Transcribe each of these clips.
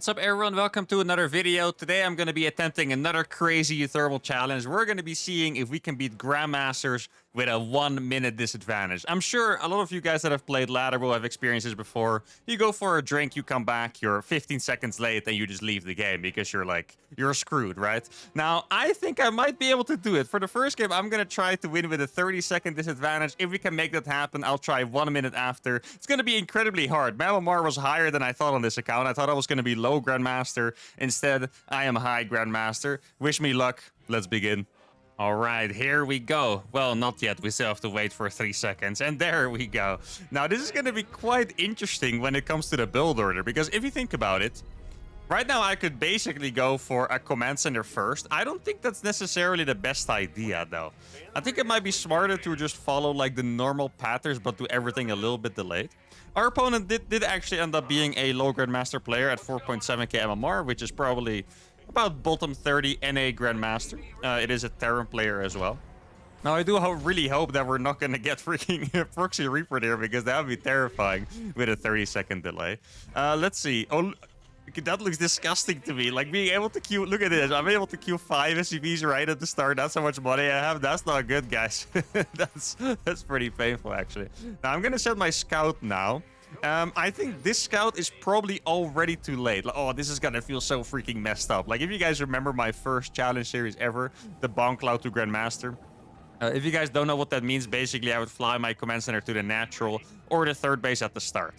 What's up everyone, welcome to another video. Today I'm going to be attempting another crazy uThermal challenge. We're going to be seeing if we can beat Grandmasters with a 1 minute disadvantage. I'm sure a lot of you guys that have played ladder will have experienced this before. You go for a drink, you come back, you're 15 seconds late, and you just leave the game because you're screwed, right? Now, I think I might be able to do it. For the first game, I'm going to try to win with a 30-second disadvantage. If we can make that happen, I'll try 1 minute after. It's going to be incredibly hard. MMR was higher than I thought on this account. I thought I was going to be low Grandmaster. Instead, I am high Grandmaster. Wish me luck. Let's begin. All right, here we go. Well, not yet. We still have to wait for 3 seconds. And there we go. Now, this is going to be quite interesting when it comes to the build order. Because if you think about it, right now I could basically go for a command center first. I don't think that's necessarily the best idea, though. I think it might be smarter to just follow like the normal patterns, but do everything a little bit delayed. Our opponent did actually end up being a low Grandmaster player at 4.7k MMR, which is probably about bottom 30 NA Grandmaster. It is a Terran player as well. Now, I do really hope that we're not going to get freaking Proxy Reaper there, because that would be terrifying with a 30-second delay. Let's see. Oh, that looks disgusting to me. Like, being able to queue... Look at this. I'm able to queue 5 SCVs right at the start. That's how much money I have. That's not good, guys. That's pretty painful, actually. Now, I'm going to set my scout now. I think this scout is probably already too late. Like, oh, this is gonna feel so freaking messed up. Like, if you guys remember my first challenge series ever, the Bomb Cloud to Grandmaster. If you guys don't know what that means, basically I would fly my command center to the natural or the third base at the start.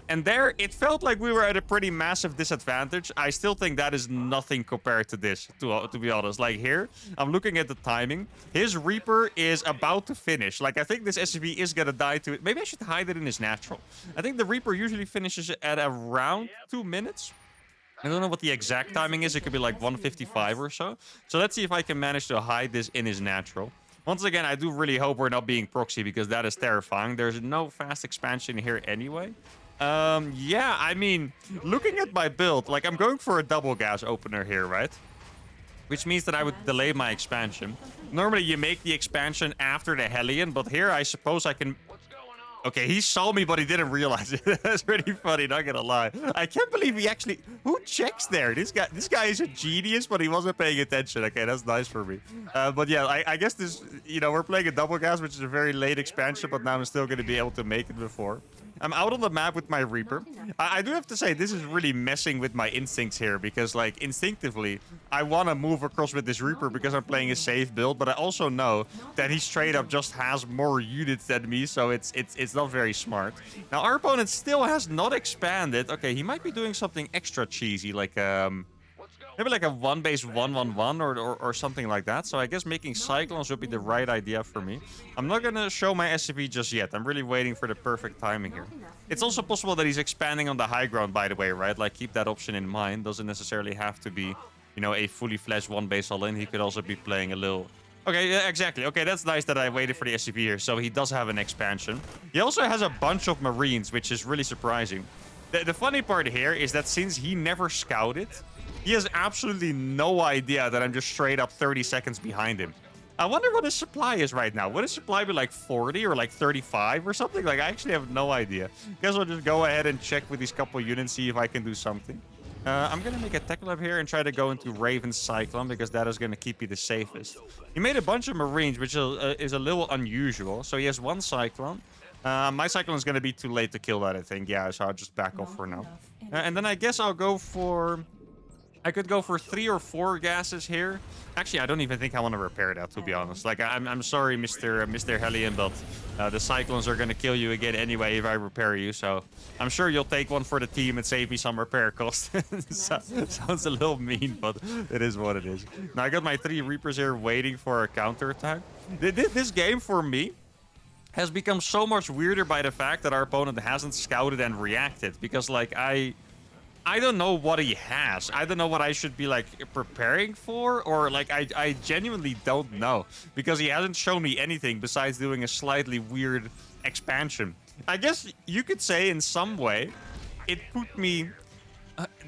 And there, it felt like we were at a pretty massive disadvantage. I still think that is nothing compared to this, to be honest. Like here, I'm looking at the timing. His Reaper is about to finish. Like, I think this SCV is gonna die to it. Maybe I should hide it in his natural. I think the Reaper usually finishes at around 2 minutes. I don't know what the exact timing is. It could be like 1:55 or so. So let's see if I can manage to hide this in his natural. Once again, I do really hope we're not being proxy, because that is terrifying. There's no fast expansion here anyway. Yeah, I mean, looking at my build, like, I'm going for a double gas opener here, right? Which means that I would delay my expansion. Normally, you make the expansion after the Hellion, but here I suppose I can... Okay, he saw me, but he didn't realize it. That's pretty funny, not gonna lie. I can't believe he actually... Who checks there? This guy is a genius, but he wasn't paying attention. Okay, that's nice for me. But yeah, I guess this... You know, we're playing a double gas, which is a very late expansion, but now I'm still gonna be able to make it before. I'm out on the map with my Reaper. I do have to say, this is really messing with my instincts here, because, like, instinctively, I want to move across with this Reaper because I'm playing a safe build, but I also know that he straight up just has more units than me, so it's not very smart. Now, our opponent still has not expanded. Okay, he might be doing something extra cheesy, like, maybe like a 1-base-1-1-1 or something like that. So I guess making Cyclones would be the right idea for me. I'm not going to show my SCV just yet. I'm really waiting for the perfect timing here. It's also possible that he's expanding on the high ground, by the way, right? Like, keep that option in mind. Doesn't necessarily have to be, you know, a fully fledged 1-base all-in. He could also be playing a little... Okay, yeah, exactly. Okay, that's nice that I waited for the SCV here. So he does have an expansion. He also has a bunch of Marines, which is really surprising. The funny part here is that since he never scouted... He has absolutely no idea that I'm just straight up 30 seconds behind him. I wonder what his supply is right now. Would his supply be like 40 or like 35 or something? Like, I actually have no idea. Guess I'll just go ahead and check with these couple units, see if I can do something. I'm going to make a tech lab here and try to go into Raven Cyclone, because that is going to keep you the safest. He made a bunch of Marines, which is a little unusual. So he has one Cyclone. My Cyclone is going to be too late to kill that, I think. Yeah, so I'll just back off for now. And then I guess I'll go for... I could go for 3 or 4 gases here. Actually, I don't even think I want to repair that, to be honest. Like, I'm sorry, Mr. Hellion, but the Cyclones are going to kill you again anyway if I repair you. So I'm sure you'll take one for the team and save me some repair costs. Sounds a little mean, but it is what it is. Now, I got my 3 Reapers here waiting for a counterattack. This game, for me, has become so much weirder by the fact that our opponent hasn't scouted and reacted. Because, like, I don't know what he has. I don't know what I should be, like, preparing for. Or, like, I genuinely don't know. Because he hasn't shown me anything besides doing a slightly weird expansion. I guess you could say, in some way, it put me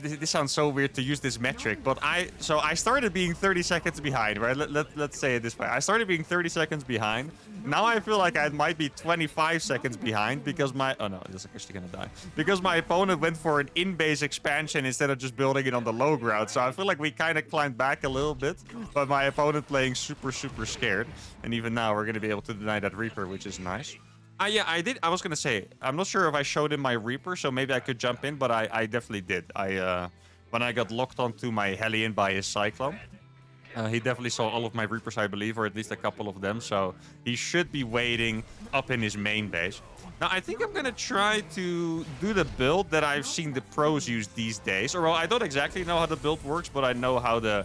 This sounds so weird to use this metric, but I started being 30 seconds behind, right? Let's say it this way. I started being 30 seconds behind. Now I feel like I might be 25 seconds behind because my... Oh no, this is actually gonna die. Because my opponent went for an in-base expansion instead of just building it on the low ground. So I feel like we kind of climbed back a little bit, but my opponent playing super scared. And even now we're gonna be able to deny that Reaper, which is nice. Yeah, I did. I was gonna say, I'm not sure if I showed him my Reaper, so maybe I could jump in, but I definitely did. When I got locked onto my Hellion by his Cyclone, he definitely saw all of my Reapers, I believe, or at least a couple of them. So he should be waiting up in his main base. Now, I think I'm gonna try to do the build that I've seen the pros use these days. Or, well, I don't exactly know how the build works, but I know how the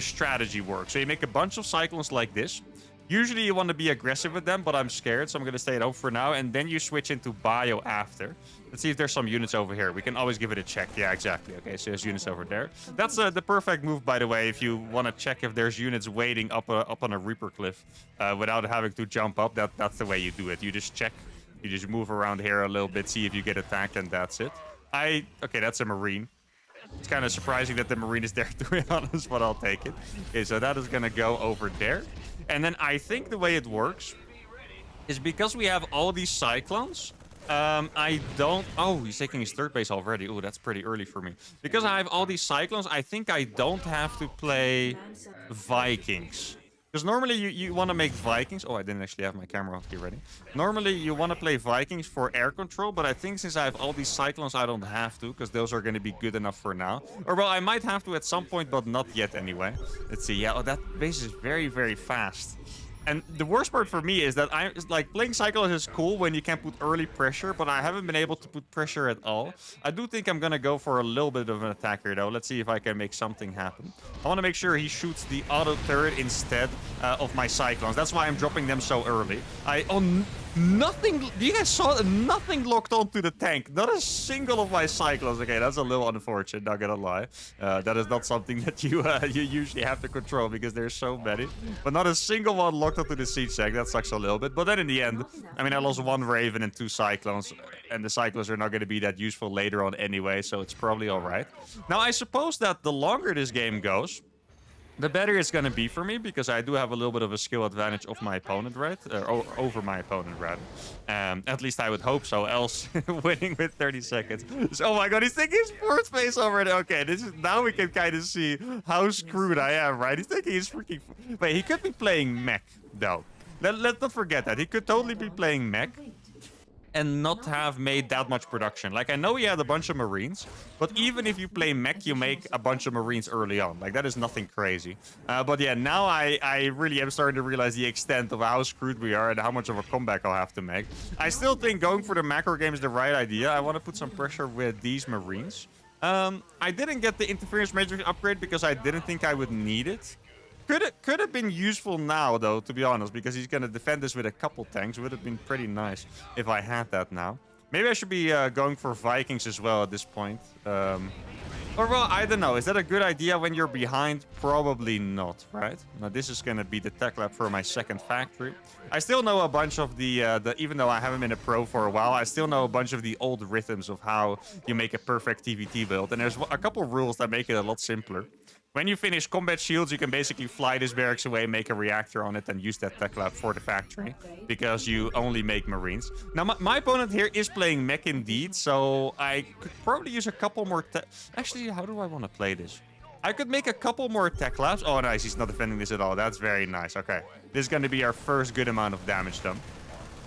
strategy works. So you make a bunch of Cyclones like this. Usually you want to be aggressive with them, but I'm scared, so I'm going to stay at home for now. And then you switch into bio after. Let's see if there's some units over here. We can always give it a check. Yeah, exactly. Okay, so there's units over there. That's the perfect move, by the way, if you want to check if there's units waiting up on a Reaper cliff without having to jump up. That's the way you do it. You just check. You just move around here a little bit, see if you get attacked, and that's it. Okay, that's a Marine. It's kind of surprising that the Marine is there, to be honest, but I'll take it. Okay, so that is going to go over there. And then I think the way it works is because we have all these Cyclones, I don't... Oh, he's taking his third base already. Oh, that's pretty early for me. Because I have all these Cyclones, I think I don't have to play Vikings. Because normally you want to make Vikings... Oh, I didn't actually have my camera on here ready. Normally you want to play Vikings for air control, but I think since I have all these Cyclones, I don't have to, because those are going to be good enough for now. Or, well, I might have to at some point, but not yet anyway. Let's see. Yeah, oh, that base is very fast. And the worst part for me is that playing Cyclones is cool when you can put early pressure, but I haven't been able to put pressure at all. I do think I'm going to go for a little bit of an attacker, though. Let's see if I can make something happen. I want to make sure he shoots the auto turret instead of my Cyclones. That's why I'm dropping them so early. Nothing... You guys saw it? Nothing locked onto the tank. Not a single of my Cyclones. Okay, that's a little unfortunate, not gonna lie. That is not something that you usually have to control because there's so many. But not a single one locked onto the siege tank. That sucks a little bit. But then in the end, I mean, I lost one Raven and two Cyclones. And the Cyclones are not going to be that useful later on anyway, so it's probably alright. Now, I suppose that the longer this game goes, the better it's going to be for me, because I do have a little bit of a skill advantage of my opponent, right? Over my opponent, rather. At least I would hope so, else winning with 30 seconds. Oh my god, he's taking his fourth base already. Okay, now we can kind of see how screwed I am, right? He's taking his freaking... Wait, he could be playing mech, though. Let's not forget that. He could totally be playing mech and not have made that much production. Like, I know he had a bunch of Marines, but even if you play mech, you make a bunch of Marines early on. Like, that is nothing crazy. But yeah, now I really am starting to realize the extent of how screwed we are and how much of a comeback I'll have to make. I still think going for the macro game is the right idea. I want to put some pressure with these Marines. I didn't get the Interference Matrix upgrade because I didn't think I would need it. Could have been useful now, though, to be honest, because he's going to defend us with a couple tanks. Would have been pretty nice if I had that now. Maybe I should be going for Vikings as well at this point. Or, well, I don't know. Is that a good idea when you're behind? Probably not, right? Now, this is going to be the tech lab for my second factory. I still know a bunch of the even though I haven't been a pro for a while, I still know a bunch of the old rhythms of how you make a perfect TVT build. And there's a couple rules that make it a lot simpler. When you finish combat shields, you can basically fly this barracks away, make a reactor on it, and use that tech lab for the factory, because you only make Marines. Now, my opponent here is playing mech indeed, so I could probably use a couple more tech... Actually, how do I want to play this? I could make a couple more tech labs. Oh, nice. He's not defending this at all. That's very nice. Okay. This is going to be our first good amount of damage done.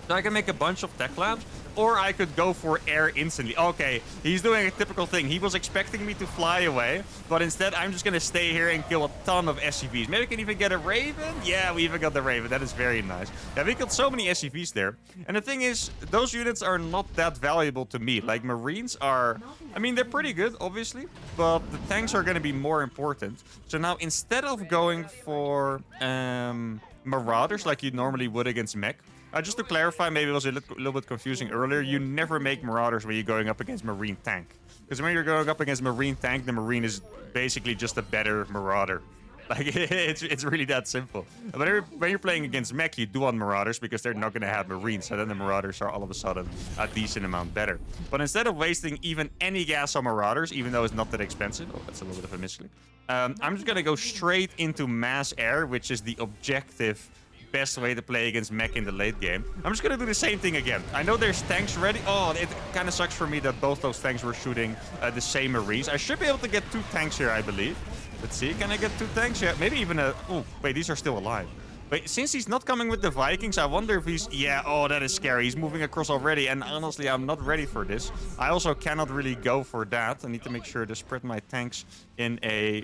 So I can make a bunch of tech labs, or I could go for air instantly. Okay, he's doing a typical thing. He was expecting me to fly away, but instead I'm just going to stay here and kill a ton of SCVs. Maybe we can even get a Raven? Yeah, we even got the Raven. That is very nice. Yeah, we killed so many SCVs there. And the thing is, those units are not that valuable to me. Like, Marines are... I mean, they're pretty good, obviously, but the tanks are going to be more important. So now, instead of going for Marauders like you normally would against mech, just to clarify, maybe it was a little bit confusing earlier, you never make Marauders when you're going up against Marine tank. Because when you're going up against Marine tank, the Marine is basically just a better Marauder. Like, it's really that simple. But when you're playing against mech, you do want Marauders because they're not going to have Marines. So then the Marauders are all of a sudden a decent amount better. But instead of wasting even any gas on Marauders, even though it's not that expensive, oh, that's a little bit of a misclick, I'm just going to go straight into mass air, which is the objective best way to play against mech in the late game. I'm just gonna do the same thing again. I know there's tanks ready. Oh, it kind of sucks for me that both those tanks were shooting the same Marines. I should be able to get 2 tanks here, I believe. Let's see, can I get 2 tanks? Yeah, maybe even a... Oh, wait, these are still alive. Wait, since he's not coming with the Vikings, I wonder if he's... Yeah, oh, that is scary. He's moving across already, and honestly, I'm not ready for this. I also cannot really go for that. I need to make sure to spread my tanks in a...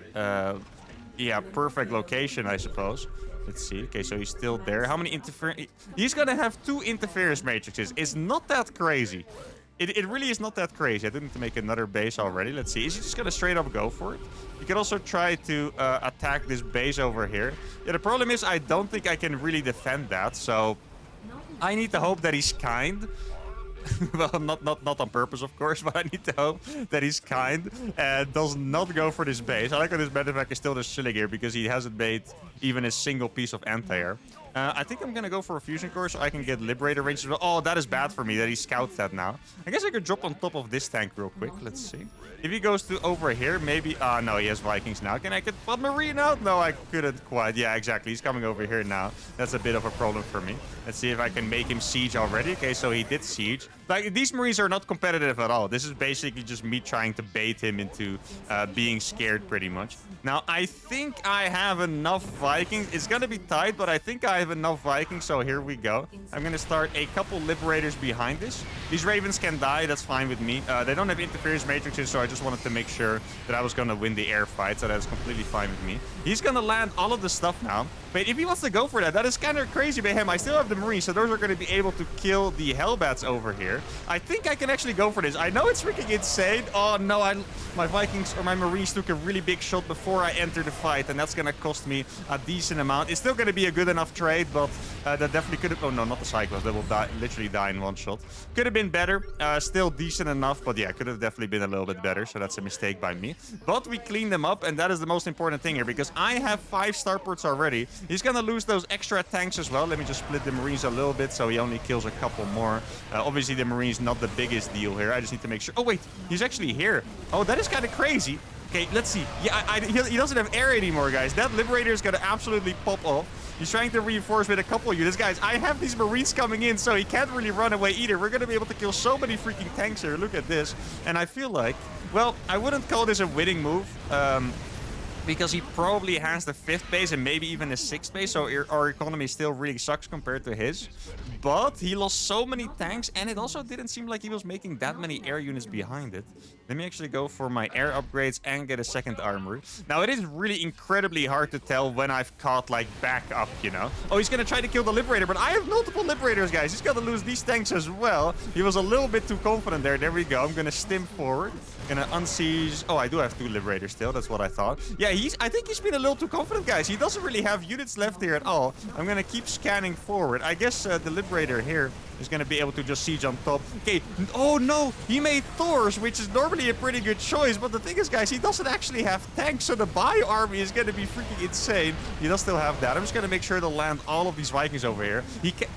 yeah, perfect location, I suppose. Let's see. Okay, so he's still there. How many interference... He's gonna have 2 interference matrices. It's not that crazy. It really is not that crazy. I do need to make another base already. Let's see. Is he just gonna straight up go for it? You can also try to attack this base over here. Yeah, the problem is I don't think I can really defend that. So I need to hope that he's kind. Well, not on purpose, of course, but I need to hope that he's kind and does not go for this base. I like how this medevac is still just chilling here because he hasn't made even a single piece of anti-air. I think I'm gonna go for a fusion core so I can get Liberator range as well. Oh, that is bad for me that he scouts that now. I guess I could drop on top of this tank real quick. Let's see. If he goes to over here, maybe... no, he has Vikings now. Can I get one Marine out? No, I couldn't quite. Yeah, exactly. He's coming over here now. That's a bit of a problem for me. Let's see if I can make him siege already. Okay, so he did siege. Like, these Marines are not competitive at all. This is basically just me trying to bait him into being scared pretty much. Now, I think I have enough Vikings. It's gonna be tight, but I think I have enough Vikings, so here we go. I'm gonna start a couple Liberators behind this. These Ravens can die, that's fine with me. They don't have interference matrices, so I just wanted to make sure that I was gonna win the air fight, so that's completely fine with me. He's gonna land all of the stuff now. But if he wants to go for that, that is kind of crazy by him. I still have the Marines, so those are going to be able to kill the Hellbats over here. I think I can actually go for this. I know it's freaking insane. Oh, no, my Vikings or my Marines took a really big shot before I entered the fight, and that's going to cost me a decent amount. It's still going to be a good enough trade, but that definitely could have... Oh, no, not the Cyclones. They will literally die in one shot. Could have been better. Still decent enough, but yeah, could have definitely been a little bit better, so that's a mistake by me. But we cleaned them up, and that is the most important thing here, because I have 5 starports already. He's going to lose those extra tanks as well. Let me just split the Marines a little bit so he only kills a couple more. Obviously, the Marines not the biggest deal here. I just need to make sure... Oh, wait. He's actually here. Oh, that is kind of crazy. Okay, let's see. Yeah, he doesn't have air anymore, guys. That Liberator is going to absolutely pop off. He's trying to reinforce with a couple units. Guys, I have these Marines coming in, so he can't really run away either. We're going to be able to kill so many freaking tanks here. Look at this. And I feel like... Well, I wouldn't call this a winning move. Because he probably has the 5th base and maybe even the 6th base, so our economy still really sucks compared to his. But he lost so many tanks, and it also didn't seem like he was making that many air units behind it. Let me actually go for my air upgrades and get a 2nd armory. Now, it is really incredibly hard to tell when I've caught, like, back up, you know? Oh, he's gonna try to kill the Liberator, but I have multiple Liberators, guys. He's gonna lose these tanks as well. He was a little bit too confident there. There we go. I'm gonna stim forward. Gonna unsiege... Oh, I do have 2 Liberators still. That's what I thought. Yeah, I think he's been a little too confident, guys. He doesn't really have units left here at all. I'm gonna keep scanning forward. I guess the Liberator here is gonna be able to just siege on top. Okay. Oh, no. He made Thors, which is normally a pretty good choice. But the thing is, guys, he doesn't actually have tanks. So the bio army is gonna be freaking insane. He does still have that. I'm just gonna make sure to land all of these Vikings over here.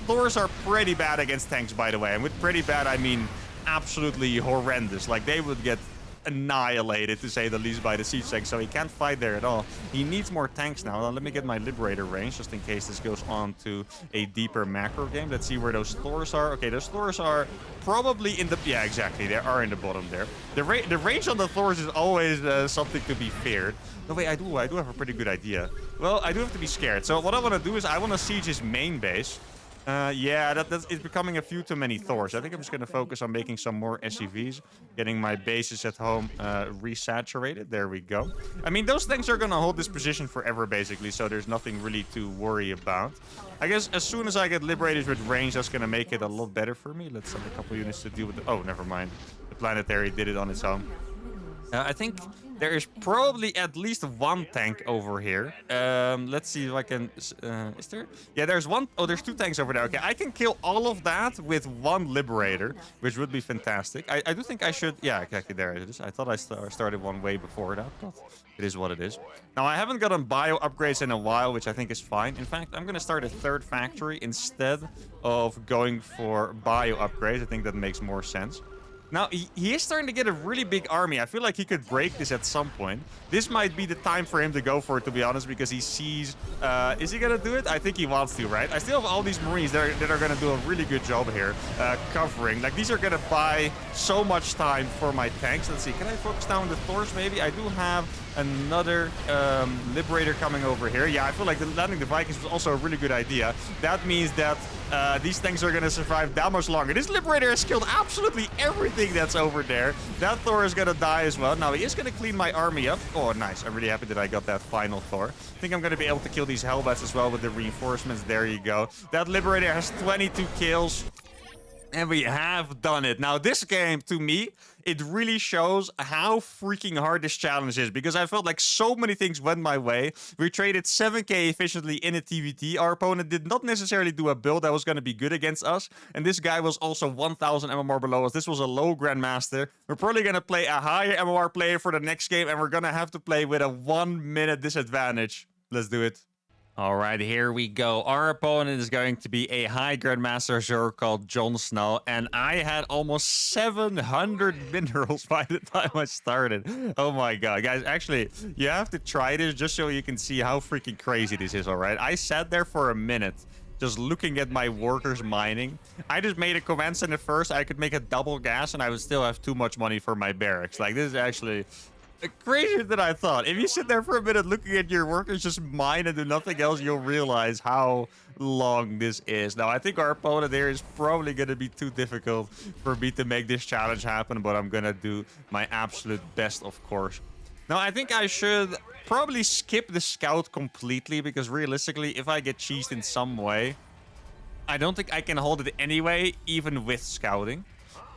Thors are pretty bad against tanks, by the way. And with pretty bad, I mean absolutely horrendous. Like, they would get annihilated, to say the least, by the siege tank, so he can't fight there at all. He needs more tanks now. Let me get my Liberator range, just in case this goes on to a deeper macro game. Let's see where those Thors are. Okay, those Thors are probably in the... Yeah, exactly. They are in the bottom there. The range on the Thors is always something to be feared. No, wait, I do have a pretty good idea. Well, I do have to be scared. So what I want to do is I want to siege his main base. Yeah, it's becoming a few too many Thors. I think I'm just going to focus on making some more SCVs, getting my bases at home resaturated. There we go. I mean, those things are going to hold this position forever, basically, so there's nothing really to worry about. I guess as soon as I get Liberators with range, that's going to make it a lot better for me. Let's send a couple units to deal with... Oh, never mind. The Planetary did it on its own. I think there is probably at least one tank over here. Let's see if I can... is there? Yeah, there's one... Oh, there's two tanks over there. Okay, I can kill all of that with one Liberator, which would be fantastic. I do think I should... Yeah, exactly, there it is. I thought I started one way before that, but it is what it is. Now, I haven't gotten bio upgrades in a while, which I think is fine. In fact, I'm going to start a third factory instead of going for bio upgrades. I think that makes more sense. Now, he is starting to get a really big army. I feel like he could break this at some point. This might be the time for him to go for it, to be honest, because he sees... is he going to do it? I think he wants to, right? I still have all these Marines that are going to do a really good job here covering. Like, these are going to buy so much time for my tanks. Let's see. Can I focus down the Thors, maybe? I do have another Liberator coming over here. Yeah, I feel like landing the Vikings was also a really good idea. That means that these things are going to survive that much longer. This Liberator has killed absolutely everything that's over there. That Thor is going to die as well. Now, he is going to clean my army up. Oh, nice. I'm really happy that I got that final Thor. I think I'm going to be able to kill these Hellbats as well with the reinforcements. There you go. That Liberator has 22 kills. And we have done it. Now, this game, to me, it really shows how freaking hard this challenge is. Because I felt like so many things went my way. We traded 7k efficiently in a TVT. Our opponent did not necessarily do a build that was going to be good against us. And this guy was also 1000 MMR below us. This was a low Grandmaster. We're probably going to play a higher MMR player for the next game. And we're going to have to play with a 1 minute disadvantage. Let's do it. All right, here we go. Our opponent is going to be a high Grandmaster Zerg called Jon Snow, and I had almost 700 minerals by the time I started. Oh my god, guys, actually, you have to try this just so you can see how freaking crazy this is, all right? I sat there for a minute just looking at my workers mining. I just made a command center first. I could make a double gas, and I would still have too much money for my barracks. Like, this is actually... crazier than I thought. If you sit there for a minute looking at your workers just mine and do nothing else, you'll realize how long this is. Now, I think our opponent there is probably going to be too difficult for me to make this challenge happen, but I'm going to do my absolute best, of course. Now, I think I should probably skip the scout completely, because realistically, if I get cheesed in some way, I don't think I can hold it anyway, even with scouting.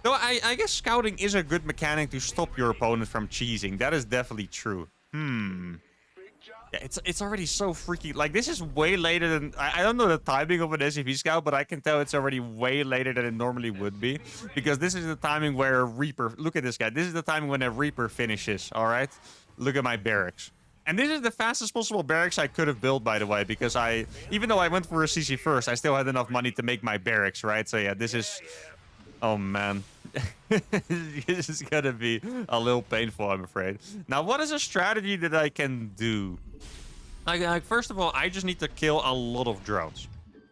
Though I guess scouting is a good mechanic to stop your opponent from cheesing. That is definitely true. Yeah, it's already so freaky. Like, this is way later than... I don't know the timing of an SCV scout, but I can tell it's already way later than it normally would be. Because this is the timing where a Reaper... Look at this guy. This is the timing when a Reaper finishes, all right? Look at my barracks. And this is the fastest possible barracks I could have built, by the way. Because even though I went for a CC first, I still had enough money to make my barracks, right? So yeah, this is... Oh, man. This is gonna be a little painful, I'm afraid. Now, what is a strategy that I can do? Like, first of all, I just need to kill a lot of drones.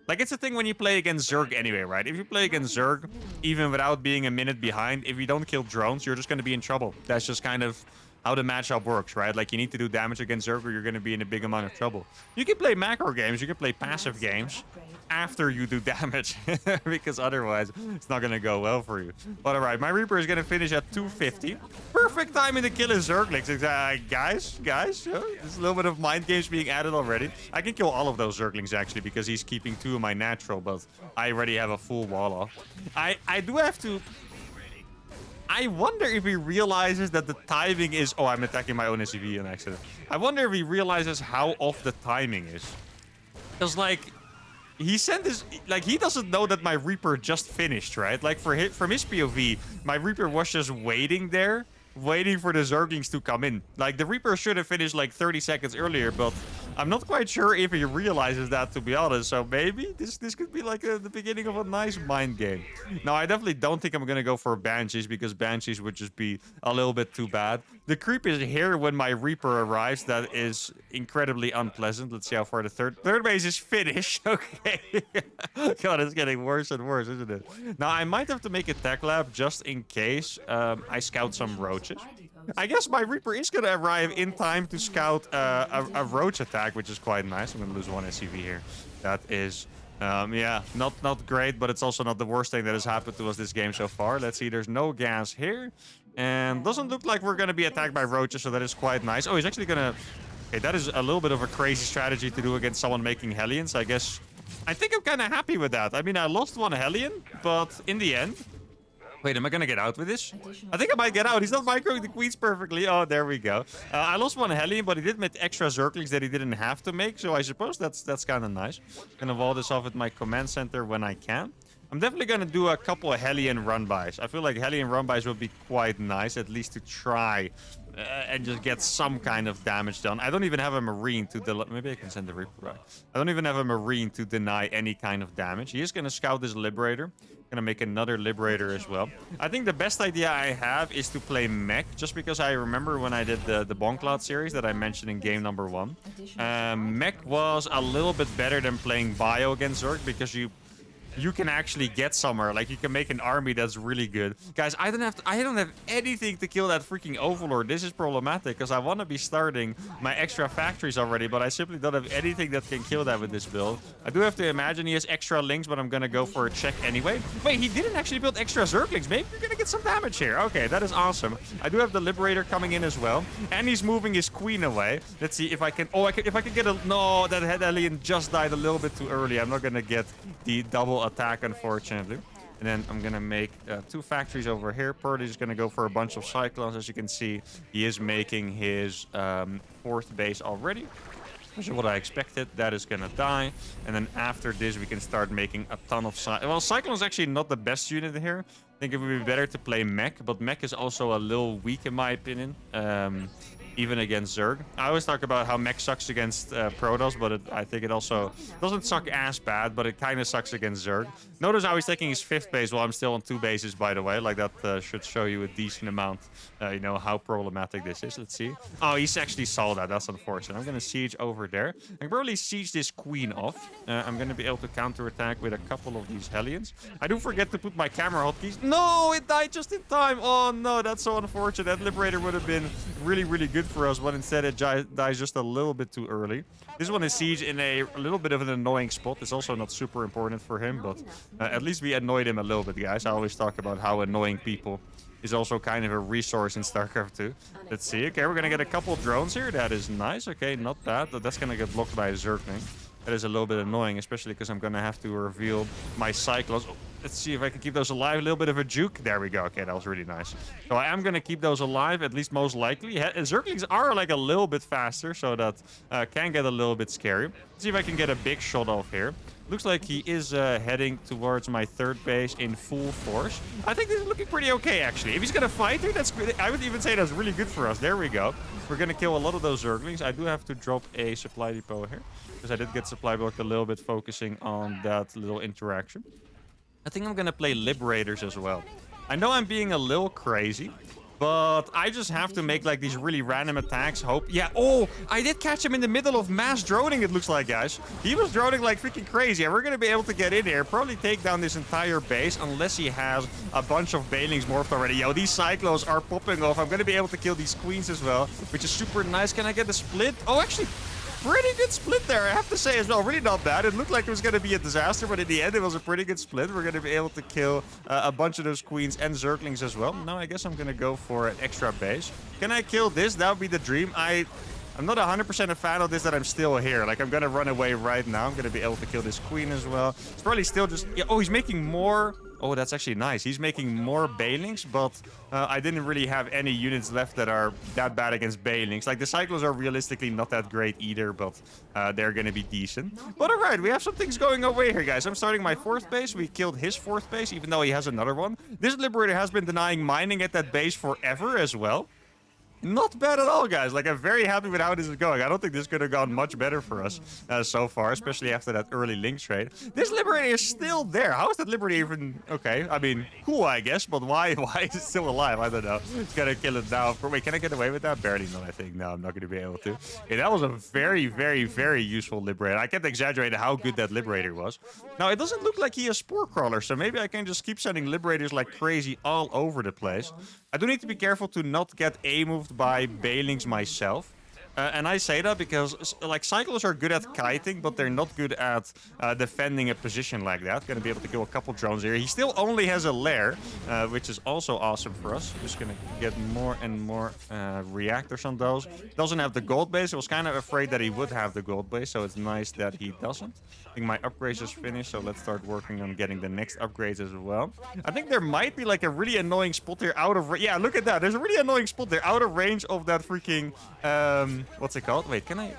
Like, it's a thing when you play against Zerg anyway, right? If you play against Zerg, even without being a minute behind, if you don't kill drones, you're just gonna be in trouble. That's just kind of how the matchup works, right? Like, you need to do damage against Zerg or you're gonna be in a big amount of trouble. You can play macro games, you can play passive games after you do damage, because otherwise it's not gonna go well for you. But all right, my Reaper is gonna finish at 250. Perfect timing to kill his Zerglings. Guys, there's a little bit of mind games being added already. I can kill all of those Zerglings actually, because he's keeping 2 of my natural, but I already have a full wall off. I do have to... I wonder if he realizes that the timing is... Oh, I'm attacking my own SCV on accident. I wonder if he realizes how off the timing is. Because, like, he sent this... Like, he doesn't know that my Reaper just finished, right? Like, from his POV, my Reaper was just waiting there, waiting for the Zerglings to come in. Like, the Reaper should have finished, like, 30 seconds earlier, but I'm not quite sure if he realizes that, to be honest. So maybe this could be like the beginning of a nice mind game. Now, I definitely don't think I'm going to go for Banshees, because Banshees would just be a little bit too bad. The creep is here when my Reaper arrives. That is incredibly unpleasant. Let's see how far the third base is finished. Okay. God, it's getting worse and worse, isn't it? Now, I might have to make a tech lab just in case I scout some roaches. I guess my Reaper is going to arrive in time to scout a roach attack, which is quite nice. I'm going to lose 1 SCV here. That is, yeah, not great, but it's also not the worst thing that has happened to us this game so far. Let's see, there's no gas here. And doesn't look like we're going to be attacked by roaches, so that is quite nice. Oh, he's actually going to... Okay, that is a little bit of a crazy strategy to do against someone making Hellions. I guess... I think I'm kind of happy with that. I mean, I lost 1 Hellion, but in the end... Wait, am I gonna get out with this? I think I might get out. He's not microing the queens perfectly. Oh, there we go. I lost one Hellion, but he did make extra Zerglings that he didn't have to make. So I suppose that's kind of nice. Gonna wall this off at my command center when I can. I'm definitely gonna do a couple of Hellion run-bys. I feel like Hellion run-bys would be quite nice, at least to try and just get some kind of damage done. I don't even have a Marine to maybe I can send the Reaper back. I don't even have a Marine to deny any kind of damage. He is gonna scout this Liberator. Gonna make another Liberator as well. I think the best idea I have is to play Mech, just because I remember when I did the Boncloud series that I mentioned in game number 1. Mech was a little bit better than playing Bio against Zerg, because you can actually get somewhere. Like, you can make an army that's really good. Guys, I don't have anything to kill that freaking Overlord. This is problematic, because I want to be starting my extra factories already, but I simply don't have anything that can kill that with this build. I do have to imagine he has extra links, but I'm going to go for a check anyway. Wait, he didn't actually build extra Zerglings. Maybe we're going to get some damage here. Okay, that is awesome. I do have the Liberator coming in as well, and he's moving his queen away. Let's see if I can... Oh, if I can get a... No, that head alien just died a little bit too early. I'm not going to get the double attack, unfortunately. And then I'm gonna make 2 factories over here. Purdy's gonna go for a bunch of Cyclones. As you can see, he is making his 4th base already, which is what I expected. That is gonna die. And then after this, we can start making a ton of Well, Cyclone is actually not the best unit here. I think it would be better to play Mech, but Mech is also a little weak in my opinion. Even against Zerg. I always talk about how Mech sucks against Protoss, but I think it also doesn't suck as bad, but it kind of sucks against Zerg. Notice how he's taking his 5th base while I'm still on 2 bases, by the way. Like, that should show you a decent amount, you know, how problematic this is. Let's see. Oh, he's actually saw that. That's unfortunate. I'm going to siege over there. I can probably siege this queen off. I'm going to be able to counterattack with a couple of these Hellions. I do forget to put my camera hotkeys. No, it died just in time. Oh, no, that's so unfortunate. That Liberator would have been really, really good for us, but instead it dies just a little bit too early. This one is siege in a little bit of an annoying spot. It's also not super important for him, but at least we annoyed him a little bit, guys. I always talk about how annoying people is also kind of a resource in StarCraft 2. Let's see. Okay, we're gonna get a couple drones here. That is nice. Okay, not bad, but that's gonna get blocked by a Zergling. That is a little bit annoying, especially because I'm gonna have to reveal my Cyclones. Oh, let's see if I can keep those alive. A little bit of a juke. There we go. Okay, that was really nice. So I am gonna keep those alive, at least most likely. Zerglings are like a little bit faster, so that can get a little bit scary. Let's see if I can get a big shot off here. Looks like he is heading towards my 3rd base in full force. I think this is looking pretty okay, actually. If he's gonna fight here, that's good. I would even say that's really good for us. There we go. We're gonna kill a lot of those Zerglings. I do have to drop a supply depot here, because I did get supply blocked a little bit, focusing on that little interaction. I think I'm gonna play Liberators as well. I know I'm being a little crazy, but I just have to make like these really random attacks. Yeah, oh, I did catch him in the middle of mass droning, it looks like, guys. He was droning like freaking crazy, and we're gonna be able to get in here, probably take down this entire base, unless he has a bunch of Banelings morphed already. Yo, these Cyclones are popping off. I'm gonna be able to kill these queens as well, which is super nice. Can I get a split? Oh, actually, pretty good split there, I have to say as well. Really not bad. It looked like it was going to be a disaster, but in the end, it was a pretty good split. We're going to be able to kill a bunch of those queens and Zerglings as well. Now, I guess I'm going to go for an extra base. Can I kill this? That would be the dream. I'm not 100% a fan of this, that I'm still here. Like, I'm going to run away right now. I'm going to be able to kill this queen as well. It's probably still just... Yeah, oh, he's making more... Oh, that's actually nice. He's making more Banelings, but I didn't really have any units left that are that bad against Banelings. Like, the Cyclones are realistically not that great either, but they're going to be decent. But all right, we have some things going away here, guys. I'm starting my 4th base. We killed his 4th base, even though he has another one. This Liberator has been denying mining at that base forever as well. Not bad at all, guys. Like, I'm very happy with how this is going. I don't think this could have gone much better for us so far, especially after that early link trade. This Liberator is still there. How is that Liberator even... Okay, I mean, cool, I guess, but why is it still alive? I don't know. It's gonna kill it now. Wait, can I get away with that? Barely not, I think. No, I'm not gonna be able to. Okay, that was a very, very, very useful Liberator. I kept exaggerating how good that Liberator was. Now, it doesn't look like he has Spore Crawler, so maybe I can just keep sending Liberators like crazy all over the place. I do need to be careful to not get A-moved by Banelings myself. And I say that because, like, cyclists are good at kiting, but they're not good at defending a position like that. Gonna be able to kill a couple drones here. He still only has a lair, which is also awesome for us. Just gonna get more and more reactors on those. Doesn't have the gold base. I was kind of afraid that he would have the gold base, so it's nice that he doesn't. I think my upgrades just finished, so let's start working on getting the next upgrades as well. I think there might be like a really annoying spot here out of... Yeah, look at that. There's a really annoying spot there out of range of that freaking... what's it called? Wait, can I...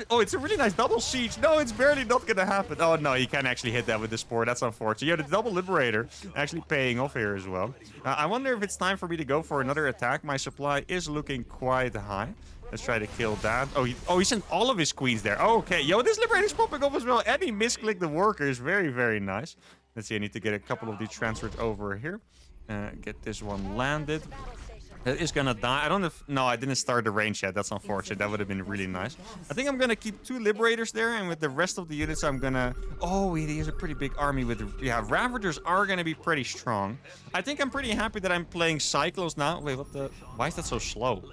Oh, it's a really nice double siege. No, it's barely not gonna happen. Oh, no, you can actually hit that with the spore. That's unfortunate. Yeah, the double liberator actually paying off here as well. I wonder if it's time for me to go for another attack. My supply is looking quite high. Let's try to kill that. Oh, he sent all of his queens there. Oh, okay. Yo, this liberator's popping off as well. And he misclicked the workers. Very, very nice. Let's see. I need to get a couple of these transfers over here. Get this one landed. That is gonna die. I don't know if... No, I didn't start the range yet. That's unfortunate. That would have been really nice. I think I'm gonna keep 2 liberators there, and with the rest of the units, I'm gonna... Oh, he has a pretty big army with... Yeah, Ravagers are gonna be pretty strong. I think I'm pretty happy that I'm playing Cyclones now. Wait, what the... Why is that so slow?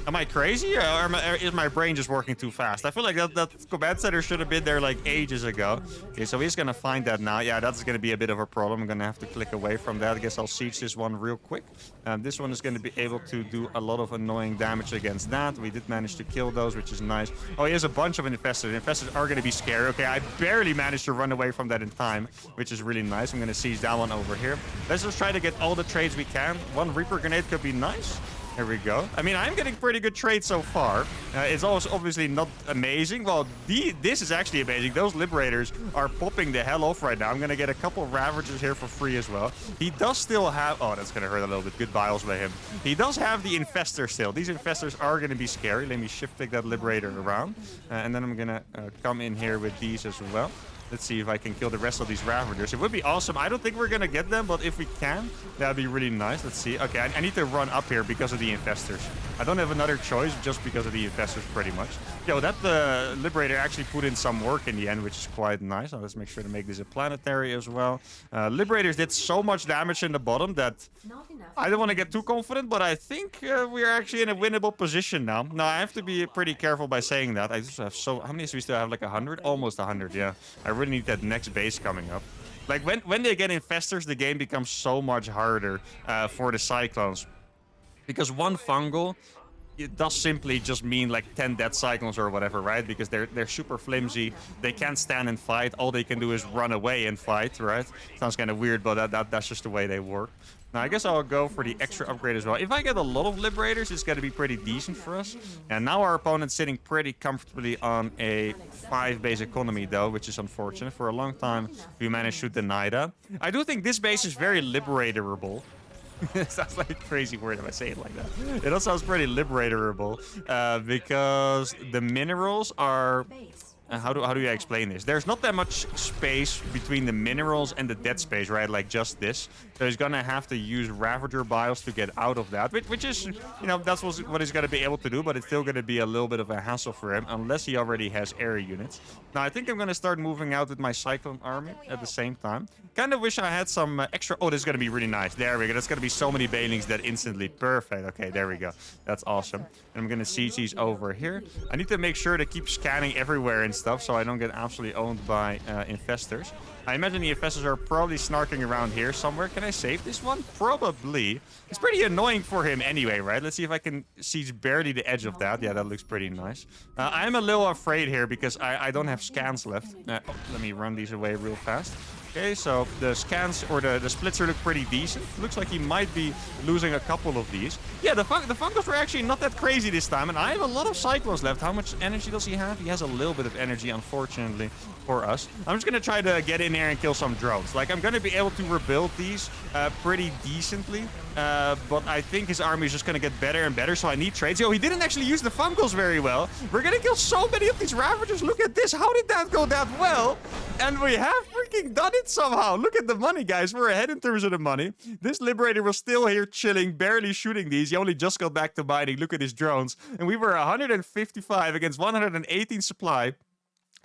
Am I crazy, or is my brain just working too fast? I feel like that command center should have been there like ages ago. Okay, so he's gonna find that now. Yeah, that's gonna be a bit of a problem. I'm gonna have to click away from that. I guess I'll siege this one real quick. This one is gonna be able to do a lot of annoying damage against that. We did manage to kill those, which is nice. Oh, he has a bunch of infestors. Infestors are gonna be scary. Okay, I barely managed to run away from that in time, which is really nice. I'm gonna siege that one over here. Let's just try to get all the trades we can. One Reaper grenade could be nice. There we go. I mean, I'm getting pretty good trades so far. It's also obviously not amazing. Well, this is actually amazing. Those liberators are popping the hell off right now. I'm going to get a couple of Ravagers here for free as well. He does still have... Oh, that's going to hurt a little bit. Good biles by him. He does have the Infestor still. These Infestors are going to be scary. Let me shift pick that Liberator around. And then I'm going to come in here with these as well. Let's see if I can kill the rest of these Ravagers. It would be awesome. I don't think we're going to get them, but if we can, that would be really nice. Let's see. Okay, I need to run up here because of the Infestors. I don't have another choice just because of the Infestors, pretty much. Yo, that Liberator actually put in some work in the end, which is quite nice. Now, let's make sure to make this a planetary as well. Liberators did so much damage in the bottom that I don't want to get too confident, but I think we're actually in a winnable position now. Now, I have to be pretty careful by saying that. I just have so... How many do we still have? Like 100? Almost 100, yeah. I really need that next base coming up. Like, when they get Infestors, the game becomes so much harder for the Cyclones. Because one fungal... It does simply just mean like 10 dead Cyclones or whatever, right? Because they're super flimsy. They can't stand and fight. All they can do is run away and fight, right? Sounds kind of weird, but that's just the way they work. Now, I guess I'll go for the extra upgrade as well. If I get a lot of Liberators, it's going to be pretty decent for us. And now our opponent's sitting pretty comfortably on a 5-base economy, though, which is unfortunate. For a long time, we managed to deny that. I do think this base is very liberatorable. It sounds like a crazy word if I say it like that. It also sounds pretty liberatorable because the minerals are... how do you explain this? There's not that much space between the minerals and the dead space, right? Like just this. So he's gonna have to use Ravager Biles to get out of that, which is, you know, that's what he's gonna be able to do, but it's still gonna be a little bit of a hassle for him unless he already has area units. Now, I think I'm gonna start moving out with my Cyclone army at the same time. Kind of wish I had some extra... Oh, this is gonna be really nice. There we go. That's gonna be so many Banelings that instantly. Perfect. Okay, there we go. That's awesome. And I'm gonna siege these over here. I need to make sure to keep scanning everywhere and stuff so I don't get absolutely owned by Infestors. I imagine the Infestors are probably snarking around here somewhere. Can I save this one? Probably. It's pretty annoying for him anyway, right? Let's see if I can siege barely the edge of that. Yeah, that looks pretty nice. I'm a little afraid here because I don't have scans left. Let me run these away real fast. Okay, so the scans or the splitzer look pretty decent. Looks like he might be losing a couple of these. Yeah, the Funkos were actually not that crazy this time, and I have a lot of Cyclones left. How much energy does he have? He has a little bit of energy, unfortunately, for us. I'm just gonna try to get in there and kill some drones. Like, I'm gonna be able to rebuild these pretty decently, but I think his army is just gonna get better and better, so I need trades. Yo, he didn't actually use the Funkos very well. We're gonna kill so many of these Ravagers. Look at this. How did that go that well? And we have freaking done it somehow. Look at the money, guys. We're ahead in terms of the money. This Liberator was still here chilling, barely shooting these. He only just got back to mining. Look at his drones. And we were 155 against 118 supply.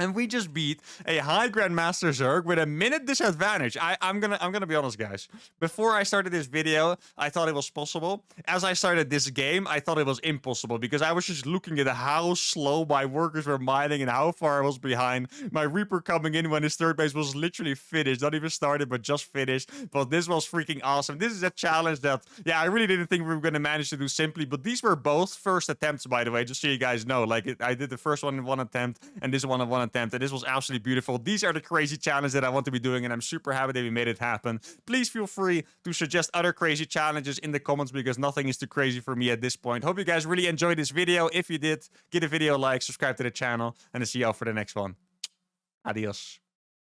And we just beat a high Grandmaster Zerg with a minute disadvantage. I'm gonna be honest, guys. Before I started this video, I thought it was possible. As I started this game, I thought it was impossible because I was just looking at how slow my workers were mining and how far I was behind. My Reaper coming in when his third base was literally finished, not even started, but just finished. But this was freaking awesome. This is a challenge that, yeah, I really didn't think we were gonna manage to do simply. But these were both first attempts, by the way, just so you guys know. Like, I did the first one in one attempt, and this one in one attempt. And this was absolutely beautiful. These are the crazy challenges that I want to be doing, and I'm super happy that we made it happen. Please feel free to suggest other crazy challenges in the comments because nothing is too crazy for me at this point. Hope you guys really enjoyed this video. If you did, give the video a like, subscribe to the channel, and I'll see you all for the next one. Adios.